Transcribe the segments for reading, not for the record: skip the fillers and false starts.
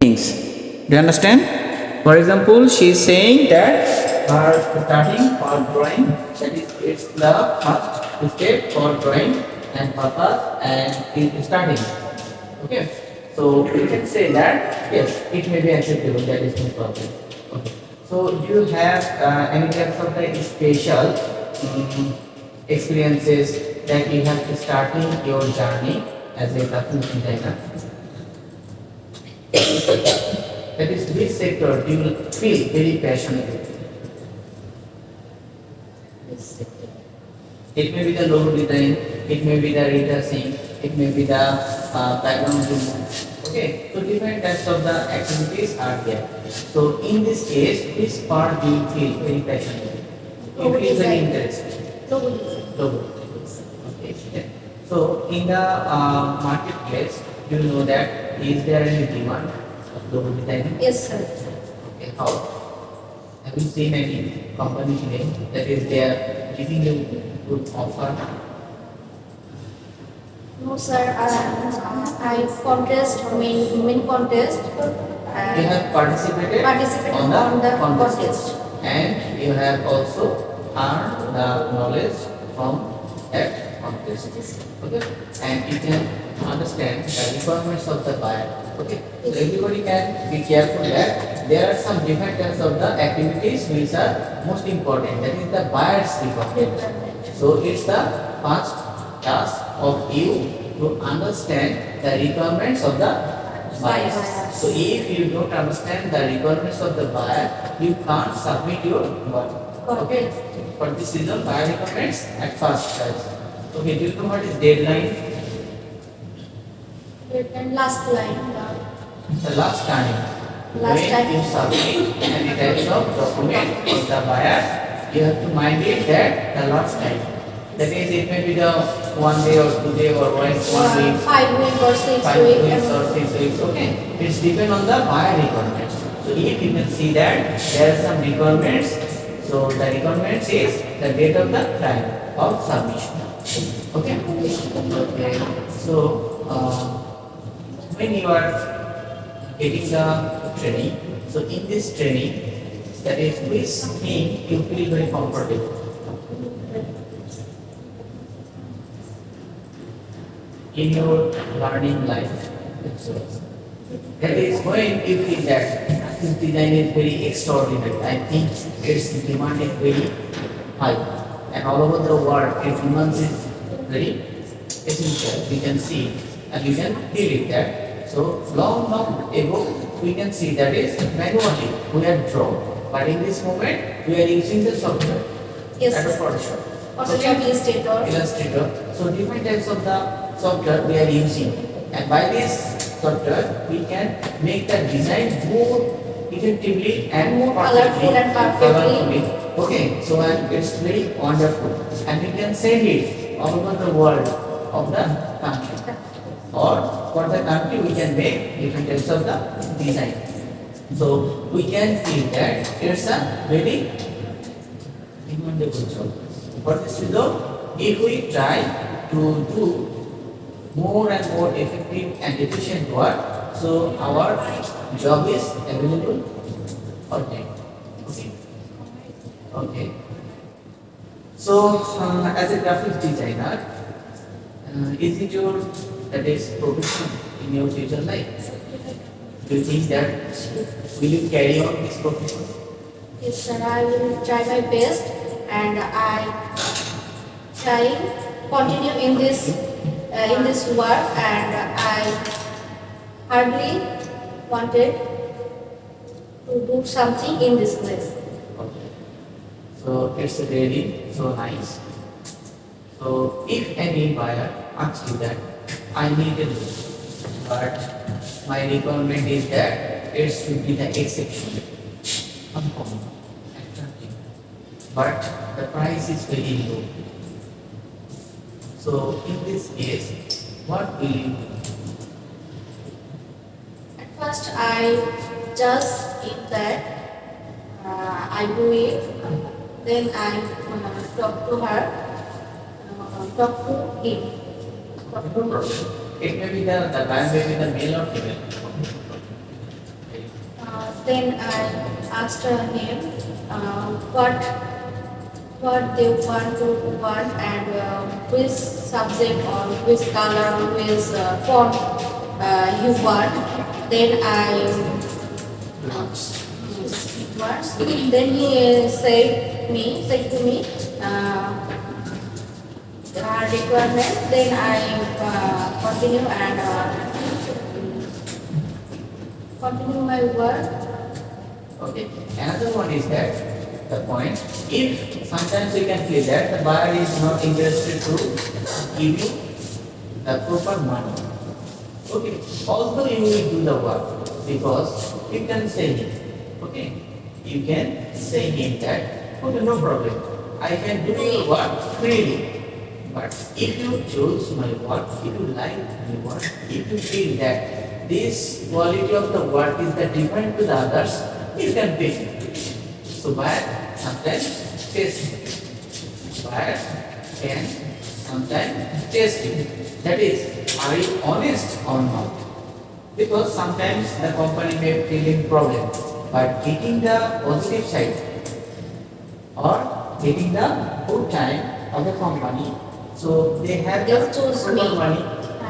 things. Do you understand? For example, she is saying that her starting for drawing, that is it's the first step for drawing and purpose and is starting. Okay. So we can say that yes, it may be acceptable. That is no problem. Okay. So do you have any types of the special experiences that you have to starting your journey as a graphic designer? That is, which sector do you feel very passionate? It may be the logo design, it may be the retouching, it may be the background removal. Okay, so different types of the activities are there. So in this case, which part do you feel very passionate? You feel very interested. Logo design. Logo. Okay. So in the marketplace, do you know that is there any demand of logo design? Yes, sir. Okay, how? Have you seen any company name that is they are giving you good offer? No, sir. I contest main contest. You have participated On the contest. and you have also earned the knowledge from that contest. Okay, and you can understand the requirements of the buyer. Okay, so everybody can be careful that there are some different types of the activities which are most important. That is the buyer's requirement. So it's the first task of you to understand the requirements of the buyers. So if you don't understand the requirements of the buyer, you can't submit your work. Okay. For this reason, buyer requirements at first stage. Okay. Do you know what is deadline? And last line. The last time. Last When time. you submit any types of document for the buyer, you have to mind it that the last time. That is, it may be the 1 day or 2 day or 1 week. 5 weeks or 6 5 weeks. weeks or 6 weeks, okay. It's depend on the buyer requirements. So if you can see that there are some requirements, so the requirements is the date of the time of submission. Okay. Okay. So when you are getting the training, so in this training, that is which thing you feel very comfortable. In your learning life. That is when you feel that this design is very extraordinary. I think its demand is very high. And all over the world, its demand is very essential. We can see and we can feel it there. So long ago, we can see that is manually we are drawn. But in this moment, we are using the software. Yes, That is sir. Photoshop. Illustrator. So different types of the software we are using, and by this software we can make the design more effectively and More colorful and perfectly. Okay, so and it's very wonderful, and we can send it all over the world of the country, or for the country we can make different types of the design. So we can feel that it's a very demandable job. For this reason, if we try to do more and more effective and efficient work, so our job is available for them. Okay. Okay. So as a graphics designer, is it your that is profession in your future life? Do you think that will you carry on this profession? Yes, sir. I will try my best, and I try continue in this work, and I hardly wanted to do something in this place. Okay. So it's really so nice. So if any buyer asks you that I need a loan, but my requirement is that it should be the exception, uncommon, attractive, but the price is very low. So in this case, what will you do? At first, I just think that I do it. Then I talk to her, talk to him. It may be the buyer may be the male or female. then I asked him what they want and which subject or which color or which font you want. Then I words. Then he said to me requirement. Then I continue and continue my work. Okay. Another one is that the point, if sometimes you can feel that the buyer is not interested to give you the proper money. Okay. Although you will do the work, because you can say him. Okay. You can say him that, okay, no problem. I can do your work freely. But if you choose my work, if you like my work, if you feel that this quality of the work is the different to the others, you can pay. So buyer sometimes test it. Buyer can sometimes test it. That is, are you honest or not? Because sometimes the company may feel in problem, but getting the positive side or getting the good time of the company, so they have They the choose total me. money.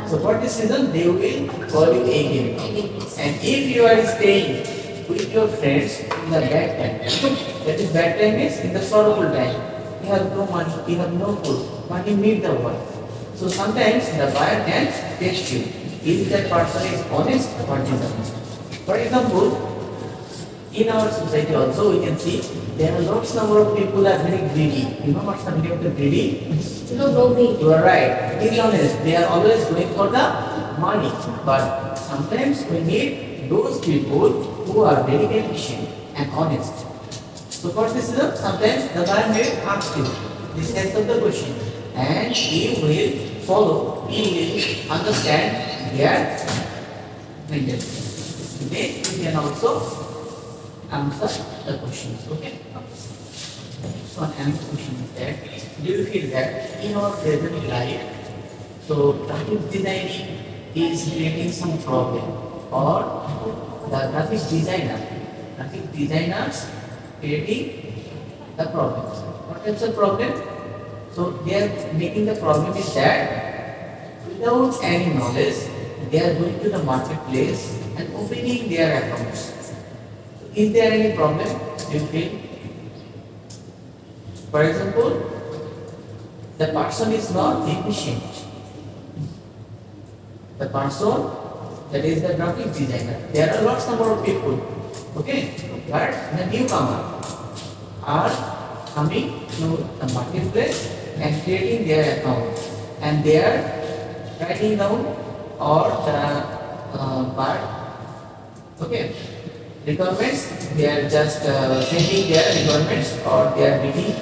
So for this reason, they will call you again. And if you are staying with your friends in the bad time, that is bad time is in the sorrowful time. You have no money, you have no food, but you need the work. So sometimes the buyer can test you if that person is honest or dishonest. For example, in our society also we can see there are lots number of people are very greedy. You know what's the meaning of the greedy? No way. You are right. Dishonest. They are always going for the money. But sometimes we need those people who are very efficient and honest. So for this reason, sometimes the buyer may ask you this kind of the question, and you will follow, you will understand their mentality. Then you can also answer the questions. Okay. So another question is that, do you feel that in our present life, so graphic designing is creating some problem, or the graphic designers creating the problems? What types of problem? So they are making the problem is that without any knowledge, they are going to the marketplace and opening their accounts. Is there any problem you feel? For example, the person is not efficient. The person, that is the graphic designer, there are lots number of people, okay, but the newcomer are coming to the marketplace and creating their account, and they are writing down or the part, okay, requirements. They are just sending their requirements or they are reading,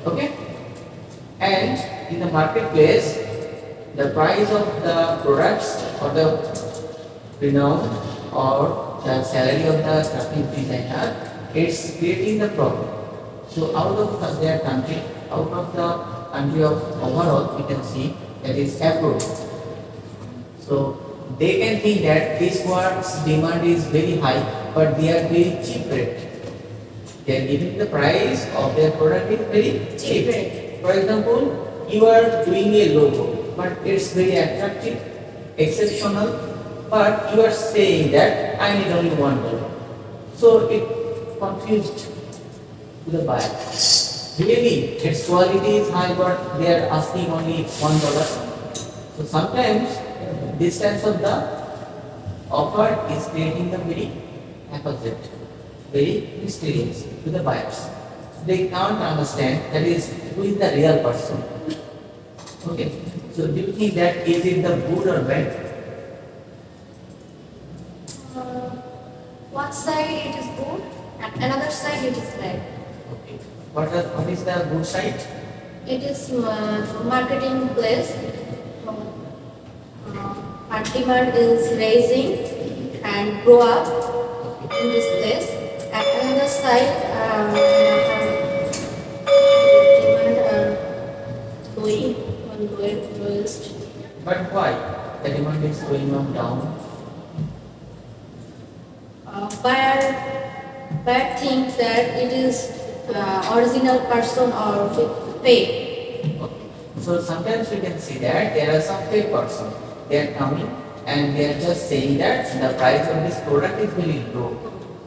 okay, and in the marketplace the price of the products or the renown or the salary of the graphic designer, it's creating the problem. So out of their country, out of the country of overall, we can see that is abroad. So they can think that this work's demand is very high, but they are very cheap rate. They are giving the price of their product is very cheap. For example, you are doing a logo, but it's very attractive, exceptional, but you are saying that I need only $1. So it confused to the buyer. Really, its quality is high, but they are asking only $1. So sometimes this types of the offer is creating the very opposite, very mysterious to the buyers. They can't understand that is who is the real person. Okay. So do you think that is it the good or bad? One side it is good, and another side it is bad. Okay. What is the good side? It is marketing place. Our demand is rising and grow up in this place. And another side, demand are going on lowest. But why? The demand is going on down. Buyer bad thing that it is original person or fake. Okay. So sometimes we can see that there are some fake person. They are coming and they are just saying that the price of this product is very low.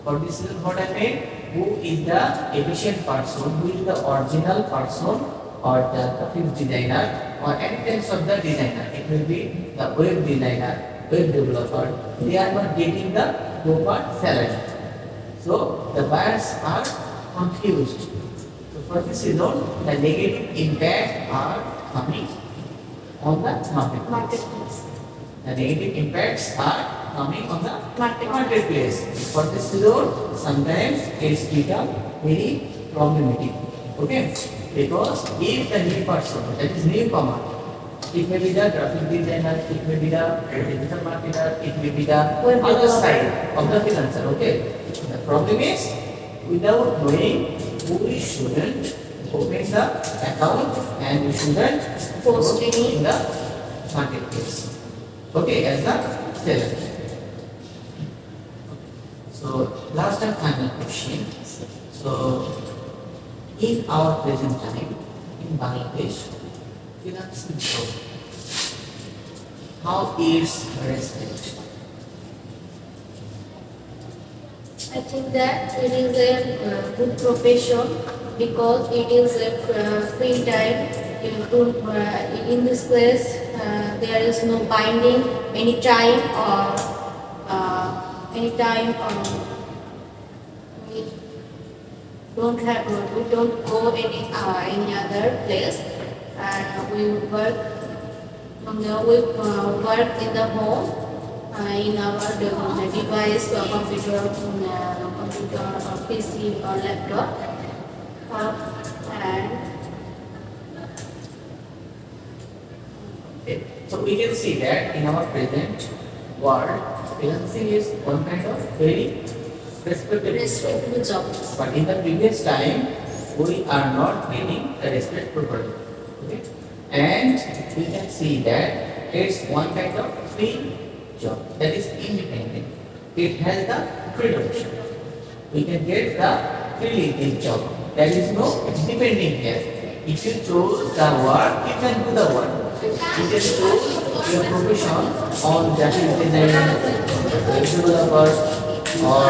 For this is what I mean. Who is the efficient person? Who is the original person or the graphic designer or any types of the designer? It will be the web designer, web developer. They are not getting the proper salary. So the buyers are confused. So for this reason, the negative impact are coming on the marketplace. Marketplace. The negative impacts are coming on the Marketplace. marketplace. For this reason, sometimes it's become very problematic. Okay, because if the new person, that is newcomer, it may be the graphic designer, it may be the digital marketer, it may be the Web other developer. side of the freelancer. Okay, the problem is without knowing who we shouldn't open the account and we shouldn't Post post any- in the marketplace. Okay, as the seller. So last and final question. So in our present time in Bangladesh, freelancing job, how is respected? I think that it is a good profession because it is a free time. You don't, in this place, there is no binding any time or we don't have we don't go any other place and we work work in the home in our device or computer or PC or laptop and Okay. So we can see that in our present world, freelancing is one kind of very respected job. respectable jobs. But in the previous time, we are not getting the respect properly. Okay? And we can see that it's one kind of free job that is independent. It has the freedom. We can get the freely this job. There is no depending here. If you choose the work, you can do the work. You can choose your profession on graphic design, web developer, or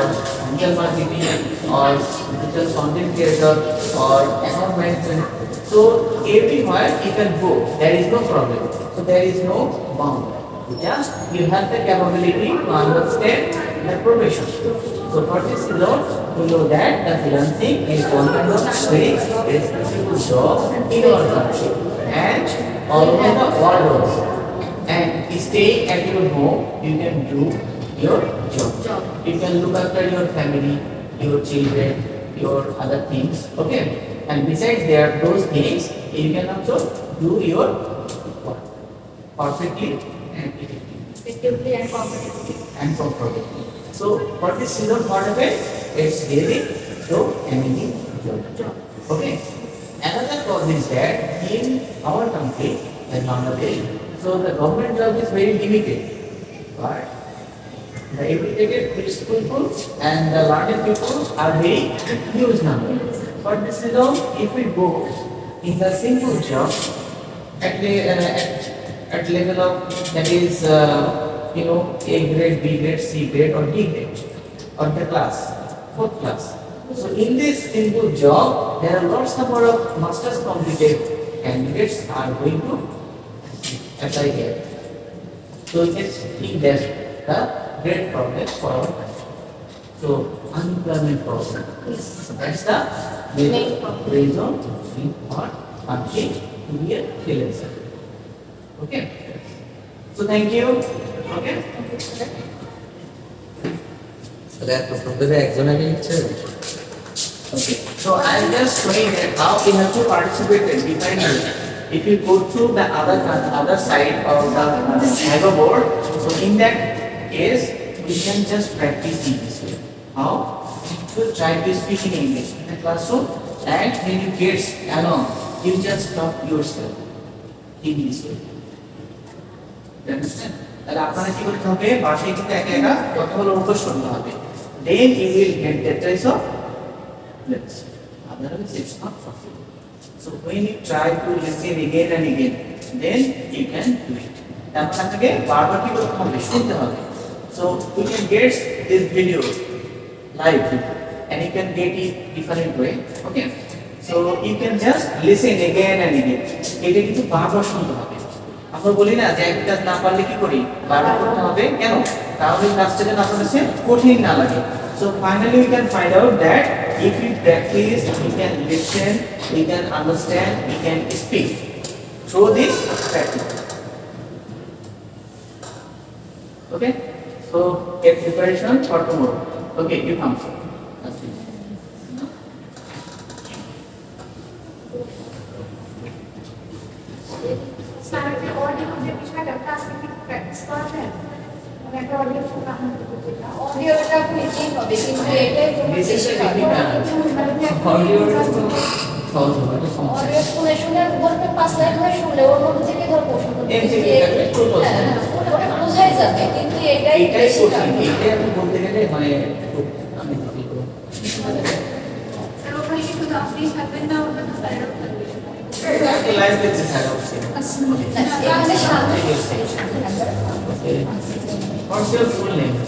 digital marketing, or digital content creator, or account management. So everywhere you can go. There is no problem. So there is no bound. Just you have the capability to understand the profession. So for this reason, we know that the freelancing is one kind of very respectable job in our country and all over the world also. And staying at your home, you can do your job. You can look after your family, your children, your other things. Okay. And besides there, those things, you can also do your work perfectly and Effectively and competitively. and comfortably. So for this reason, what happened? It's really so amazing job. Okay. Another cause is that in our country, in Bangladesh, so the government job is very limited. But the educated rich people and the learned people are very huge number. For this reason, if we go in the simple job at level of that is A grade, B grade, C grade, or D grade, or the class, fourth class. So in this simple job, there are lots number of masters completed candidates are going to apply here. So you can see that's the great problem for our country. So unemployment problem. Yes. So that's the Main problem. reason in our country to be a freelancer. Okay. So thank you. Okay. Thank you, sir. প্রথমে একজনকে নিচ্ছে Okay. So I'm just showing that how we have to participate in defining. If you go through the other side of the Viva board, so in that case we can just practice in this way. How? To try to speak in English in the classroom, and when you get along, you just talk yourself in this way. You understand? তাহলে আপনারা কি করতে হবে বাসায় কিন্তু একা একা কথা বলার অভ্যাস করতে হবে then you will get that choice of letters. Otherwise, it's not possible. So when you try to listen again and again, then you can do it. তারপর আপনাকে বারবার কি করতে হবে, শুনতে হবে. So you can get this video live and you can get it different way. Okay. So you can just listen again and again. এটা কিন্তু বারবার শুনতে হবে. আমরা বলি না যে একটা কাজ না পারলে কি করি, বারবার করতে হবে কেন, তাহলে কাজটা যেন আপনার কাছে কঠিন না লাগে. So finally we can find out that if we practice, we can listen, we can understand, we can speak through this practice. Okay, so get preparation for tomorrow. Okay, you come. That's it. Sir যে audio যে বিষয়টা ক্লাসে কি practice করাবেন, মানে একটা audio শোনা অডিওটা খুঁজেই হবে, কিন্তু এটাই কোনো This is a অডিও সহজ হবে, এটা সমস্যা নেই। শুনে শুনে বলতে 5 লাইন হয়ে শুনলে ওর মধ্যে থেকে ধর প্রশ্ন করতে MCQ থাকবে, true false থাকবে। বোঝাই যাবে, কিন্তু এটাই এটাই বেশি কঠিন, টাফ। এটাই আপনি বলতে গেলে মানে খুব আমি কি করব। স্যার ওখানে কি শুধু আপনি থাকবেন না, ওটা তো স্যারেরও থাকবে। একটা লাইভ লেকচার স্যার অবশ্যই। এখানে সামনে Okay. What's your full name?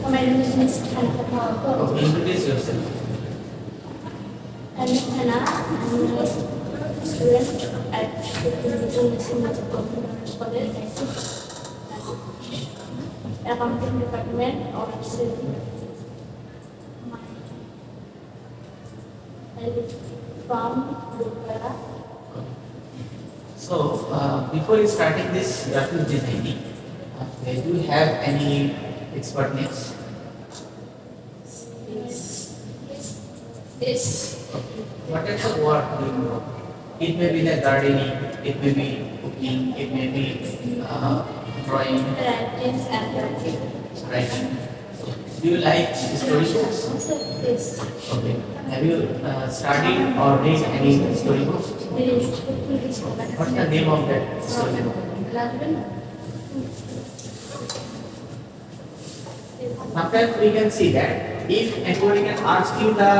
আমার relation is Khalida Mahbub. Okay, introduce yourself. I'm Hannah. I'm a student at the College, accounting department of civil. I live from Bukara. So, before you starting this graphic designing, do you have any expertness? This What types of work do you know? It may be the gardening, it may be cooking, it may be drawing, writings and writing. Do you like storybooks? this Okay. Have you studied or read any storybooks? What's the name of that storybook? Sometimes we can see that if anybody can ask you the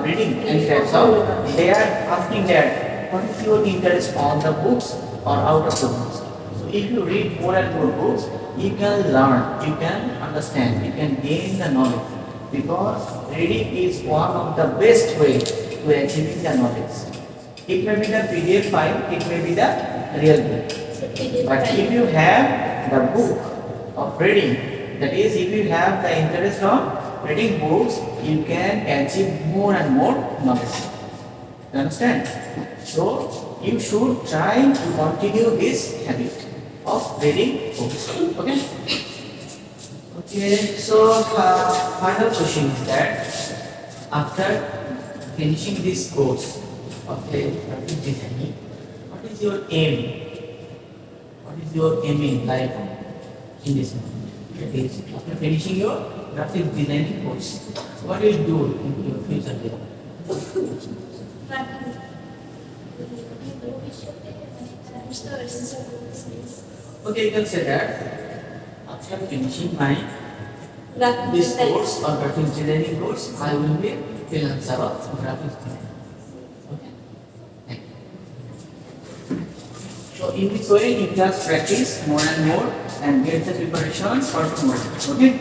reading and types of, they are asking that what is your interest on the books or out of the books. So if you read more and more books, you can learn, you can understand, you can gain the knowledge, because reading is one of the best way to achieving the knowledge. It may be the PDF file, it may be the real book. But if you have the book of reading, that is, if you have the interest on reading books, you can achieve more and more knowledge. You understand? So you should try to continue this habit of reading books. Okay? Okay, so final question is that after finishing this course of the graphic designing, what is your aim? What is your aim in life in this moment? That is, after finishing your graphic designing course, what will you do in your future life? Okay, you can say that after finishing my this course or graphic designing course, I will be a freelancer of graphic design. Okay. Thank you. So in this way, you just practice more and more and get the preparation for tomorrow. Okay.